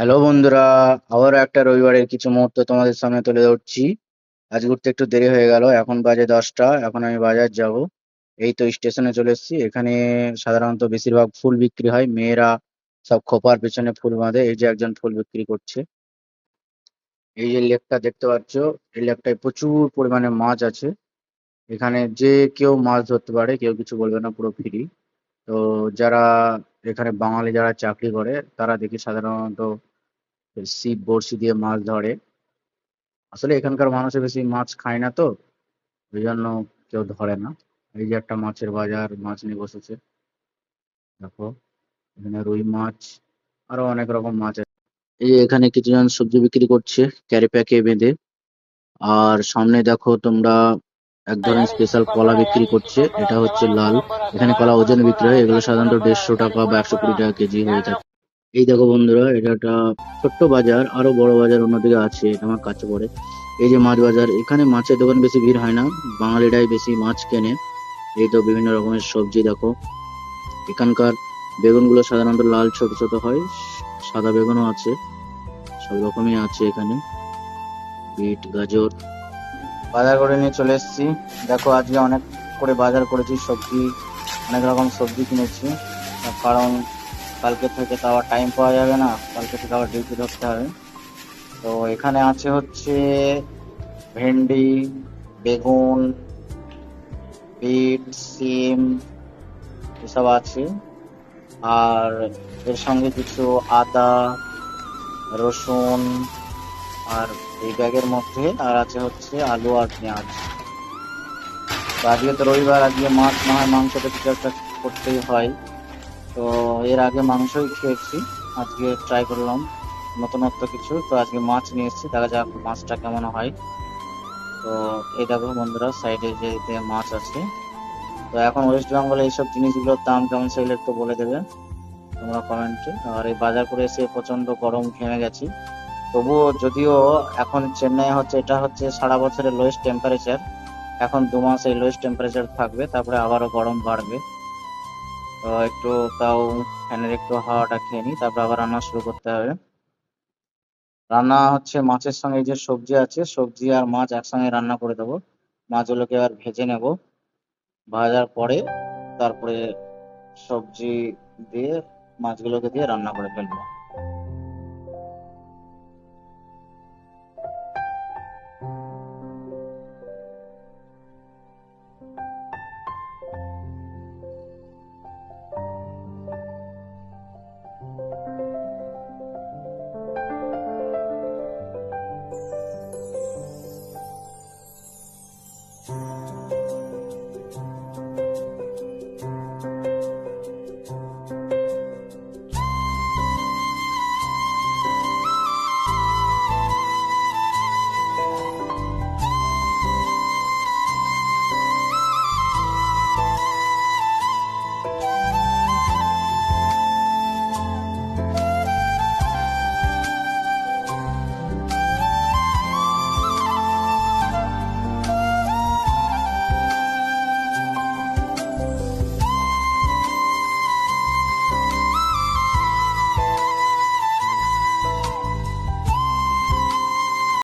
Hello বন্ধুরা, আবারও একটা রবিবারের কিছু মুহূর্ত তোমাদের সামনে তুলে ধরছি। আজ ঘুরতে একটু দেরি হয়ে গেল, এখন বাজে 10টা। এখন আমি বাজার যাব। এই তো স্টেশনে চলে এসেছি। এখানে সাধারণত বেশিরভাগ ফুল বিক্রি হয়। মেয়েরা সব খোপার পেছনে ফুল বাঁধে। এই যে একজন ফুল বিক্রি করছে। এই যে লেকটা দেখতে পাচ্ছ, এই লেকটায় প্রচুর পরিমাণে মাছ আছে। এখানে যে কেউ মাছ ধরতে পারে, কেউ কিছু বলবে না, পুরো ফ্রি। তো যারা এখানে বাঙালি যারা চাকরি করে তারা দেখি সাধারণত ছিপ বড়শি দিয়ে মাছ ধরে। আসলে এখানকার মানুষে বেশি মাছ খায় না, তো ওই জন্য কেউ ধরে না। এই যে একটা মাছের বাজার, মাছ নিয়ে বসেছে। দেখো, এখানে রুই মাছ, আরো অনেক রকম মাছ আছে। এই যে এখানে কিছুজন সবজি বিক্রি করছে ক্যারি প্যাকে বেঁধে। আর সামনে দেখো তোমরা, এক ধরনের স্পেশাল কলা বিক্রি করছে, এটা হচ্ছে লাল। এখানে কলা ওজনে বিক্রি হয়, এগুলো সাধারণত 150 টাকা বা 120 টাকা কেজি হয়ে থাকে। এই দেখো বন্ধুরা, এটা একটা ছোট্ট বাজার, আরো বড় বাজার অন্যদিকে আছে, এটা আমার কাছে পড়ে। এই যে মাছ বাজার, এখানে মাছের দোকান বেশি ভিড় হয় না, বাঙালিরাই বেশি মাছ কেনে। এই তো বিভিন্ন রকমের সবজি দেখো। এখানকার বেগুনগুলো সাধারণত লাল ছোট ছোট হয়, সাদা বেগুনও আছে, সব রকমই আছে এখানে। বিট, গাজর। বাজার করে নিয়ে চলে এসেছি। দেখো, আজকে অনেক করে বাজার করেছি, সবজি অনেক রকম সবজি কিনেছি। তার কারণ কালকে থেকে তো আবার টাইম পাওয়া যাবে না, কালকে থেকে আবার ডিউটি ধরতে হবে। তো এখানে আছে হচ্ছে ভেন্ডি, বেগুন, বিট, সিম, এসব আছে। আর এর সঙ্গে কিছু আদা, রসুন, আর এই ব্যাগের মধ্যে আর আছে হচ্ছে আলু আর পেঁয়াজ। তো আজকে তো রবিবার, আজকে মাছ না হয় মাংস তো কিছু একটা করতেই হয়। তো এর আগে মাংসই খেয়েছি, আজকে ট্রাই করলাম নতুনত্ব কিছু। তো আজকে মাছ নিয়ে এসেছি, দেখা যাক মাছটা কেমন হয়। তো এই দেখো বন্ধুরা, সাইডে যে যে মাছ আছে। তো এখন ওয়েস্ট বেঙ্গলে এইসব জিনিসগুলোর দাম কেমন সেগুলো একটু বলে দেবে তোমরা কমেন্টে। আর এই বাজার করে এসে প্রচন্ড গরম, ঘেমে গেছি। তবুও যদিও এখন চেন্নাই হচ্ছে, এটা হচ্ছে সারা বছরের লোয়েস্ট টেম্পারেচার। এখন 2 মাস এই লোয়েস্ট টেম্পারেচার থাকবে, তারপরে আবারও গরম বাড়বে। তো একটু তাও ফ্যানের একটু হাওয়াটা খেয়ে নিই, তারপর আবার রান্না শুরু করতে হবে। রান্না হচ্ছে মাছের সঙ্গে এই যে সবজি আছে, সবজি আর মাছ একসঙ্গে রান্না করে দেবো। মাছগুলোকে এবার ভেজে নেব, ভাজার পরে তারপরে সবজি দিয়ে মাছগুলোকে দিয়ে রান্না করে ফেলবো।